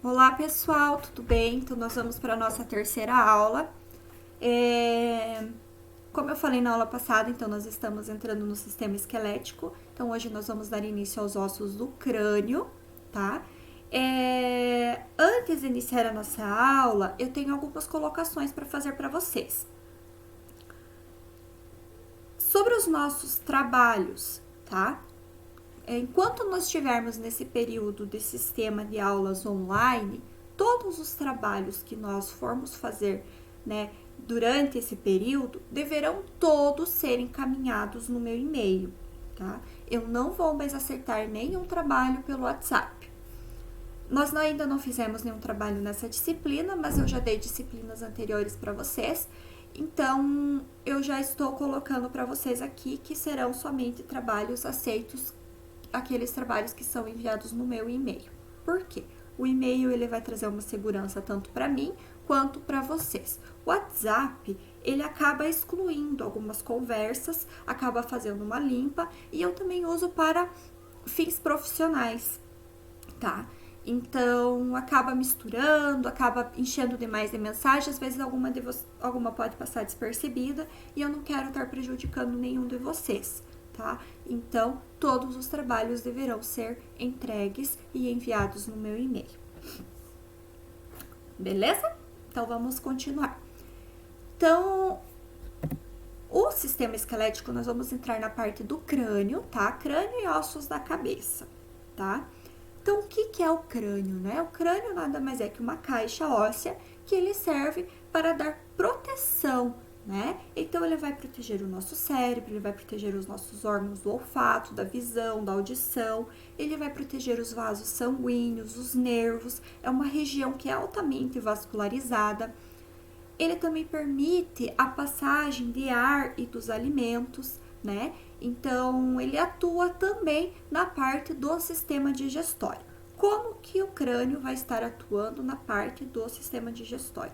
Olá pessoal, tudo bem? Então nós vamos para a nossa terceira aula. Como eu falei na aula passada, então nós estamos entrando no sistema esquelético. Então hoje nós vamos dar início aos ossos do crânio, tá? Antes de iniciar a nossa aula, eu tenho algumas colocações para fazer para vocês. Sobre os nossos trabalhos, tá? Enquanto nós estivermos nesse período de sistema de aulas online, todos os trabalhos que nós formos fazer, né, durante esse período, deverão todos ser encaminhados no meu e-mail, tá? Eu não vou mais acertar nenhum trabalho pelo WhatsApp. Nós ainda não fizemos nenhum trabalho nessa disciplina, mas eu já dei disciplinas anteriores para vocês. Então, eu já estou colocando para vocês aqui que serão somente trabalhos aceitos, aqueles trabalhos que são enviados no meu e-mail. Por quê? O e-mail ele vai trazer uma segurança tanto para mim quanto para vocês. O WhatsApp ele acaba excluindo algumas conversas, acaba fazendo uma limpa e eu também uso para fins profissionais, tá? Então acaba misturando, acaba enchendo demais de mensagens, às vezes alguma pode passar despercebida e eu não quero estar prejudicando nenhum de vocês, tá? Então todos os trabalhos deverão ser entregues e enviados no meu e-mail. Beleza? Então vamos continuar. Então, o sistema esquelético nós vamos entrar na parte do crânio, tá? Crânio e ossos da cabeça, tá? Então, o que é o crânio, né? O crânio nada mais é que uma caixa óssea que ele serve para dar proteção, né? Então, ele vai proteger o nosso cérebro, ele vai proteger os nossos órgãos do olfato, da visão, da audição, ele vai proteger os vasos sanguíneos, os nervos, é uma região que é altamente vascularizada. Ele também permite a passagem de ar e dos alimentos, né? Então, ele atua também na parte do sistema digestório. Como que o crânio vai estar atuando na parte do sistema digestório?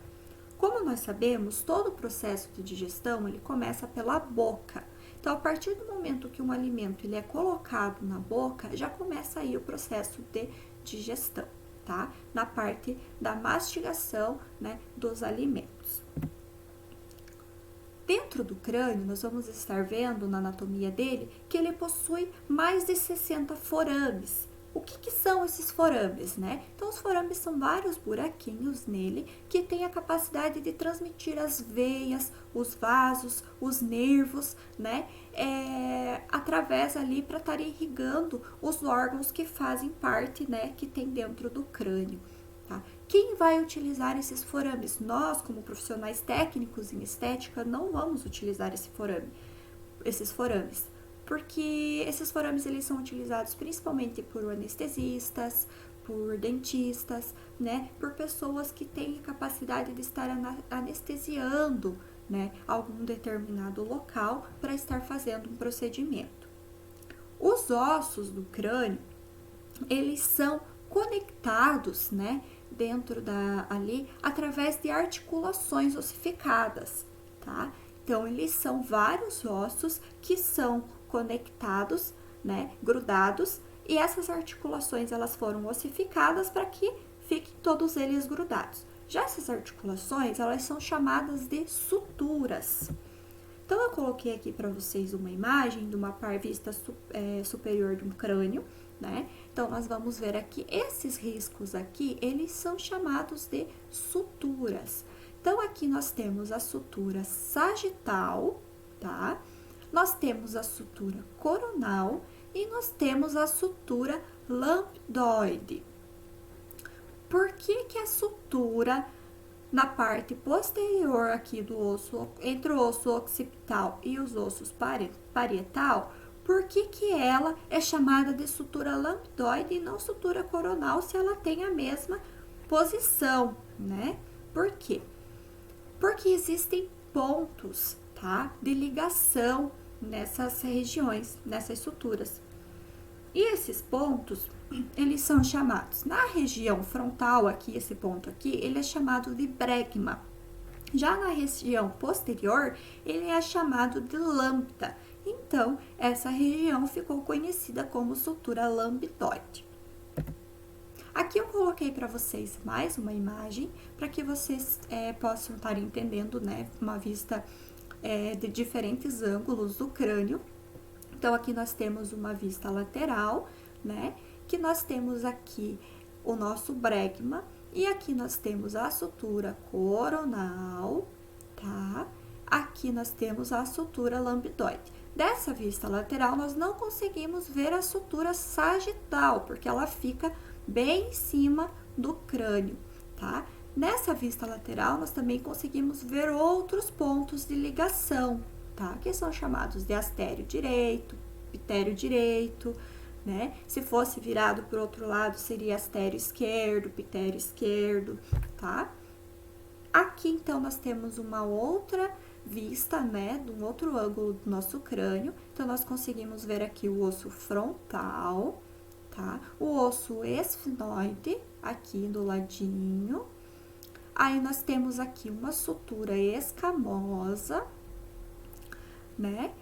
Como nós sabemos, todo o processo de digestão ele começa pela boca. Então, a partir do momento que um alimento ele é colocado na boca, já começa aí o processo de digestão, tá? Na parte da mastigação, né, dos alimentos. Dentro do crânio, nós vamos estar vendo na anatomia dele que ele possui mais de 60 forames. O que são esses forames, né? Então, os forames são vários buraquinhos nele que têm a capacidade de transmitir as veias, os vasos, os nervos, né? Através ali para estar irrigando os órgãos que fazem parte, né? Que tem dentro do crânio. Tá? Quem vai utilizar esses forames? Nós, como profissionais técnicos em estética, não vamos utilizar esses forames, porque esses forames eles são utilizados principalmente por anestesistas, por dentistas, né, por pessoas que têm capacidade de estar anestesiando, né, algum determinado local para estar fazendo um procedimento. Os ossos do crânio, eles são conectados, né, dentro ali através de articulações ossificadas, tá? Então eles são vários ossos que são conectados, né, grudados, e essas articulações elas foram ossificadas para que fiquem todos eles grudados. Já essas articulações, elas são chamadas de suturas. Então eu coloquei aqui para vocês uma imagem de uma vista superior de um crânio, né? Então nós vamos ver aqui esses riscos aqui, eles são chamados de suturas. Então aqui nós temos a sutura sagital, tá? Nós temos a sutura coronal e nós temos a sutura lambdoide. Por que a sutura na parte posterior aqui do osso, entre o osso occipital e os ossos parietal, por que ela é chamada de sutura lambdoide e não sutura coronal se ela tem a mesma posição, né? Por quê? Porque existem pontos, tá, de ligação nessas regiões, nessas suturas. E esses pontos, eles são chamados, na região frontal aqui, esse ponto aqui, ele é chamado de bregma. Já na região posterior, ele é chamado de lambda. Então, essa região ficou conhecida como sutura lambdoide. Aqui eu coloquei para vocês mais uma imagem para que vocês possam estar entendendo, né, uma vista de diferentes ângulos do crânio. Então, aqui nós temos uma vista lateral, né, que nós temos aqui o nosso bregma e aqui nós temos a sutura coronal, tá? Aqui nós temos a sutura lambidoide. Dessa vista lateral, nós não conseguimos ver a sutura sagital, porque ela fica bem em cima do crânio, tá? Nessa vista lateral, nós também conseguimos ver outros pontos de ligação, tá? Que são chamados de astério direito, pitério direito, né? Se fosse virado para o outro lado, seria astério esquerdo, pitério esquerdo, tá? Aqui, então, nós temos uma outra vista, né, de um outro ângulo do nosso crânio. Então, nós conseguimos ver aqui o osso frontal, tá? O osso esfenoide, aqui do ladinho. Aí, nós temos aqui uma sutura escamosa, né?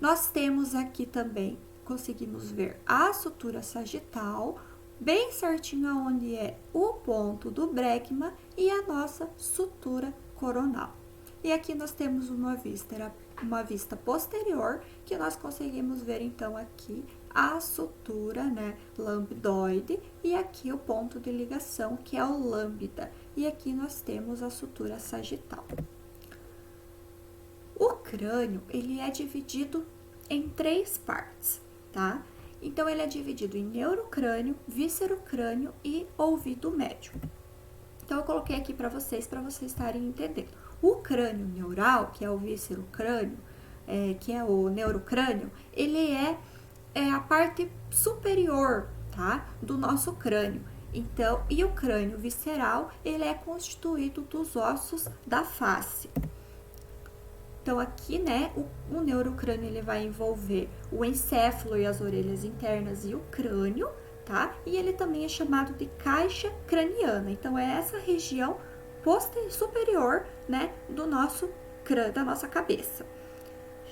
Nós temos aqui também, conseguimos ver a sutura sagital, bem certinho aonde é o ponto do bregma e a nossa sutura coronal. E aqui nós temos uma vista posterior, que nós conseguimos ver, então, aqui a sutura, né, lambidoide, e aqui o ponto de ligação, que é o lambda. E aqui nós temos a sutura sagital. O crânio, ele é dividido em 3 partes, tá? Então, ele é dividido em neurocrânio, víscerocrânio e ouvido médio. Então, eu coloquei aqui para vocês estarem entendendo. O crânio neural, que é o víscerocrânio, que é o neurocrânio, ele é a parte superior, tá? Do nosso crânio. Então, e o crânio visceral, ele é constituído dos ossos da face. Então, aqui, né, o neurocrânio, ele vai envolver o encéfalo e as orelhas internas e o crânio, tá? E ele também é chamado de caixa craniana. Então, é essa região superior, né, do nosso crânio, da nossa cabeça.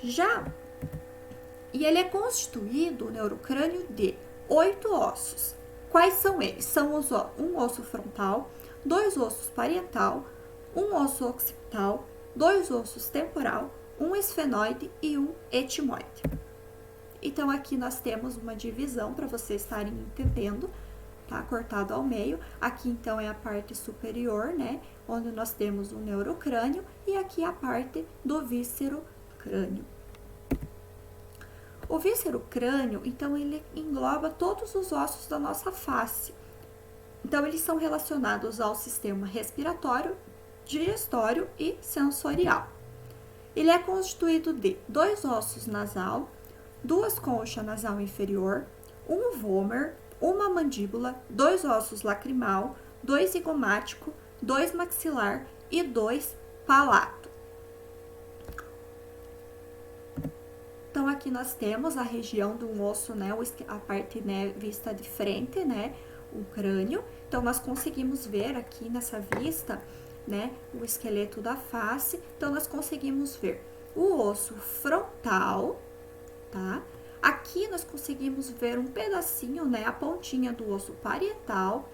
E ele é constituído, o neurocrânio, de 8 ossos. Quais são eles? São um osso frontal, 2 ossos parietal, um osso occipital, 2 ossos temporal, um esfenoide e um etimoide. Então, aqui nós temos uma divisão para vocês estarem entendendo, tá? Cortado ao meio. Aqui, então, é a parte superior, né? Onde nós temos o neurocrânio e aqui a parte do víscerocrânio. O víscerocrânio, então, ele engloba todos os ossos da nossa face. Então, eles são relacionados ao sistema respiratório, digestório e sensorial. Ele é constituído de 2 ossos nasal, 2 conchas nasal inferior, um vômer, uma mandíbula, 2 ossos lacrimal, 2 zigomático, 2 maxilar e 2 palato. Então, aqui nós temos a região do osso, né, a parte, né, vista de frente, né, o crânio. Então, nós conseguimos ver aqui nessa vista, né, o esqueleto da face. Então, nós conseguimos ver o osso frontal, tá? Aqui nós conseguimos ver um pedacinho, né, a pontinha do osso parietal,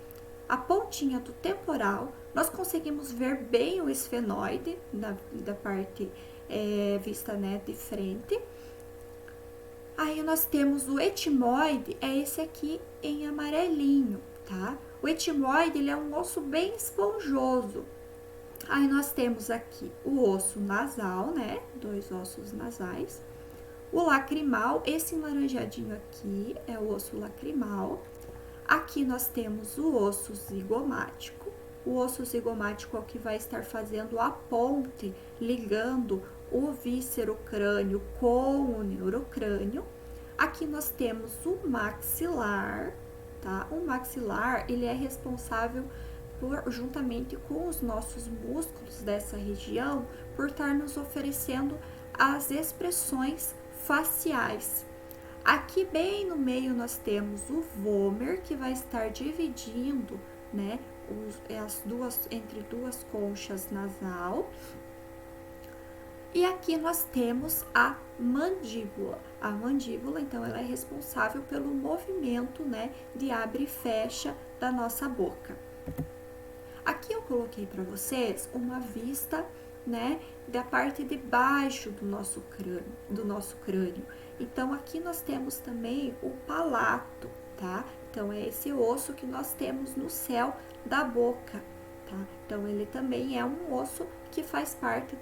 a pontinha do temporal. Nós conseguimos ver bem o esfenoide da parte vista, né, de frente. Aí nós temos o etimoide, é esse aqui em amarelinho, tá? O etimoide, ele é um osso bem esponjoso. Aí nós temos aqui o osso nasal, né? 2 ossos nasais. O lacrimal, esse laranjadinho aqui é o osso lacrimal. Aqui nós temos o osso zigomático. O osso zigomático é o que vai estar fazendo a ponte, ligando o víscerocrânio com o neurocrânio. Aqui nós temos o maxilar, tá? O maxilar, ele é responsável juntamente com os nossos músculos dessa região, por estar nos oferecendo as expressões faciais. Aqui bem no meio nós temos o vômer, que vai estar dividindo, né, entre 2 conchas nasal. E aqui nós temos a mandíbula. A mandíbula, então, ela é responsável pelo movimento, né, de abre e fecha da nossa boca. Aqui eu coloquei para vocês uma vista, né, da parte de baixo do nosso crânio. Então, aqui nós temos também o palato, tá? Então, é esse osso que nós temos no céu da boca, tá? Então, ele também é um osso que faz parte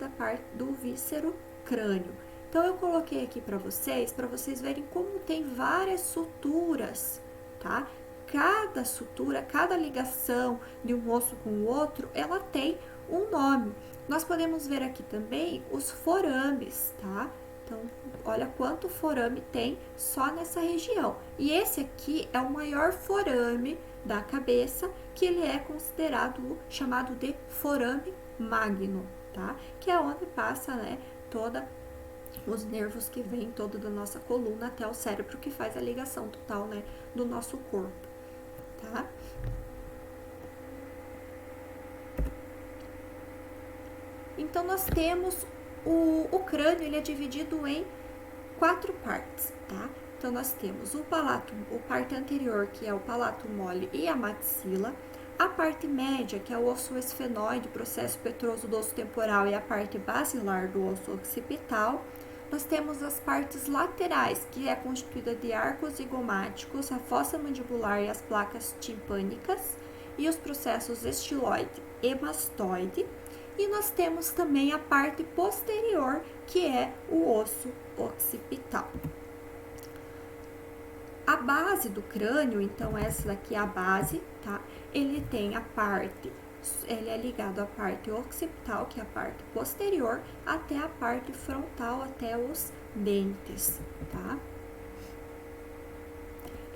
do víscero crânio. Então, eu coloquei aqui para vocês verem como tem várias suturas, tá? Cada sutura, cada ligação de um osso com o outro, ela tem um nome. Nós podemos ver aqui também os forames, tá? Então, olha quanto forame tem só nessa região. E esse aqui é o maior forame da cabeça, que ele é considerado, chamado de forame magno, tá? Que é onde passa, né, os nervos que vêm todo da nossa coluna até o cérebro, que faz a ligação total, né, do nosso corpo, tá? Então, nós temos o crânio, ele é dividido em 4 partes, tá? Então, nós temos o parte anterior, que é o palato mole e a maxila, a parte média, que é o osso esfenoide, processo petroso do osso temporal, e a parte basilar do osso occipital. Nós temos as partes laterais, que é constituída de arcos zigomáticos, a fossa mandibular e as placas timpânicas, e os processos estiloide e mastoide. E nós temos também a parte posterior, que é o osso occipital. A base do crânio, então essa daqui é a base, tá? Ele é ligado à parte occipital, que é a parte posterior, até a parte frontal, até os dentes, tá?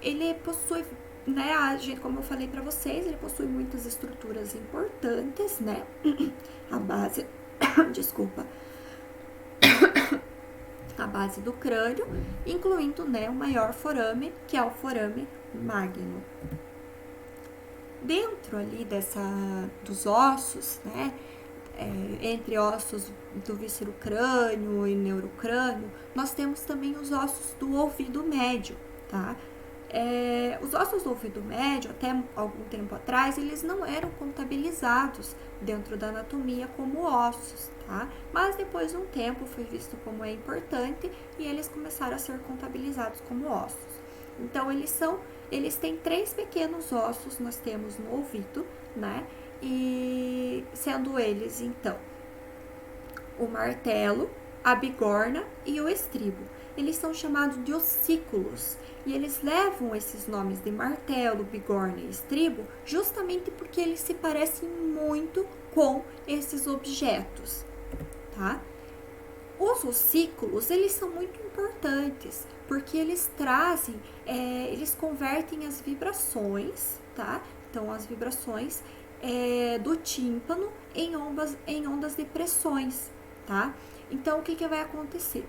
Ele possui, né, como eu falei para vocês, ele possui muitas estruturas importantes, né? A base, desculpa, a base do crânio, incluindo, né, o maior forame, que é o forame magno. Dentro ali dos ossos, né, entre ossos do víscero crânio e neurocrânio, nós temos também os ossos do ouvido médio, tá? Os ossos do ouvido médio, até algum tempo atrás, eles não eram contabilizados dentro da anatomia como ossos, tá? Mas depois de um tempo foi visto como é importante e eles começaram a ser contabilizados como ossos. Então, eles têm 3 pequenos ossos, nós temos no ouvido, né? E sendo eles, então, o martelo, a bigorna e o estribo. Eles são chamados de ossículos e eles levam esses nomes de martelo, bigorna e estribo justamente porque eles se parecem muito com esses objetos, tá? Os ossículos, eles são muito importantes porque eles eles convertem as vibrações, tá? Então, as vibrações do tímpano em ondas de pressões, tá? Então, o que vai acontecer?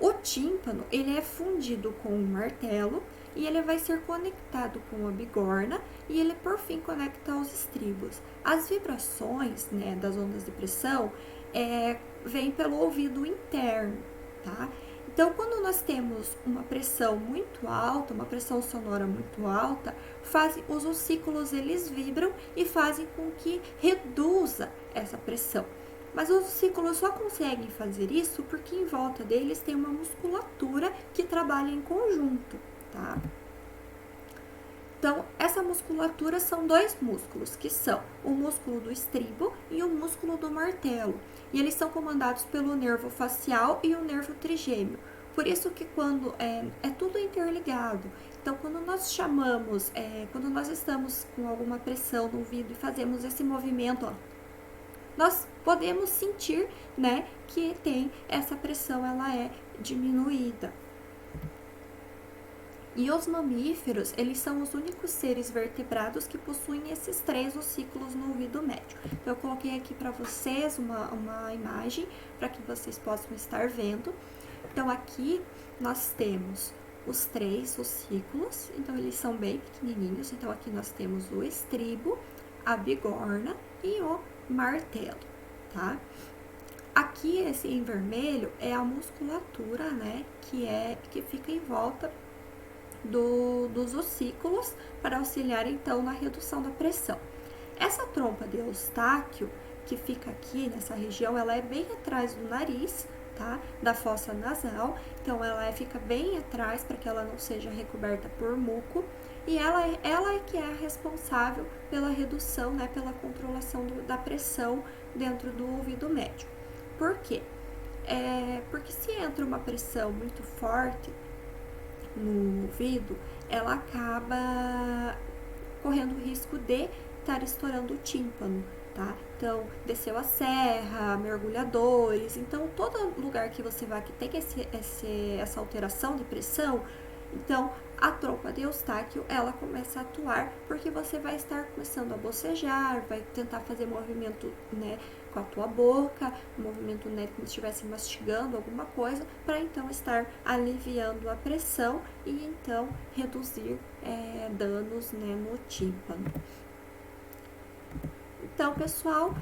O tímpano, ele é fundido com o martelo e ele vai ser conectado com a bigorna e ele, por fim, conecta aos estribos. As vibrações, né, das ondas de pressão vêm pelo ouvido interno, tá? Então, quando nós temos uma pressão muito alta, uma pressão sonora muito alta, os ossículos, eles vibram e fazem com que reduza essa pressão. Mas os ossículos só conseguem fazer isso porque em volta deles tem uma musculatura que trabalha em conjunto, tá? Então, essa musculatura são 2 músculos, que são o músculo do estribo e o músculo do martelo. E eles são comandados pelo nervo facial e o nervo trigêmeo. Por isso que quando é tudo interligado. Então, quando nós quando nós estamos com alguma pressão no ouvido e fazemos esse movimento, ó, nós podemos sentir, né, que essa pressão, ela é diminuída. E os mamíferos, eles são os únicos seres vertebrados que possuem esses 3 ossículos no ouvido médio. Então, eu coloquei aqui para vocês uma imagem para que vocês possam estar vendo. Então, aqui nós temos os 3 ossículos, então eles são bem pequenininhos. Então, aqui nós temos o estribo, a bigorna e o martelo, tá? Aqui, esse em vermelho, é a musculatura, né, que fica em volta dos ossículos para auxiliar, então, na redução da pressão. Essa trompa de Eustáquio, que fica aqui nessa região, ela é bem atrás do nariz, tá? Da fossa nasal, então ela fica bem atrás para que ela não seja recoberta por muco, e ela é que é a responsável pela redução, né, pela controlação da pressão dentro do ouvido médio. Por quê? Porque se entra uma pressão muito forte no ouvido, ela acaba correndo o risco de estar estourando o tímpano, tá? Então, desceu a serra, mergulhadores, então todo lugar que você vai que tem essa alteração de pressão, então a trompa de Eustáquio, ela começa a atuar, porque você vai estar começando a bocejar, vai tentar fazer movimento, né, com a tua boca, movimento, né, como se estivesse mastigando alguma coisa, para então estar aliviando a pressão e então reduzir danos, né, no tímpano. Então, pessoal,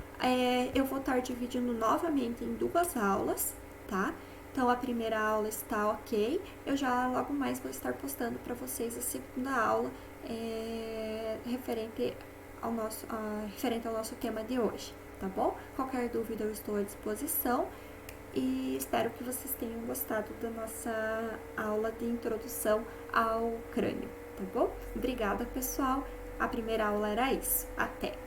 eu vou estar dividindo novamente em 2 aulas, tá? Então, a primeira aula está ok. Eu já logo mais vou estar postando para vocês a segunda aula referente ao nosso tema de hoje, tá bom? Qualquer dúvida eu estou à disposição e espero que vocês tenham gostado da nossa aula de introdução ao crânio, tá bom? Obrigada, pessoal. A primeira aula era isso. Até!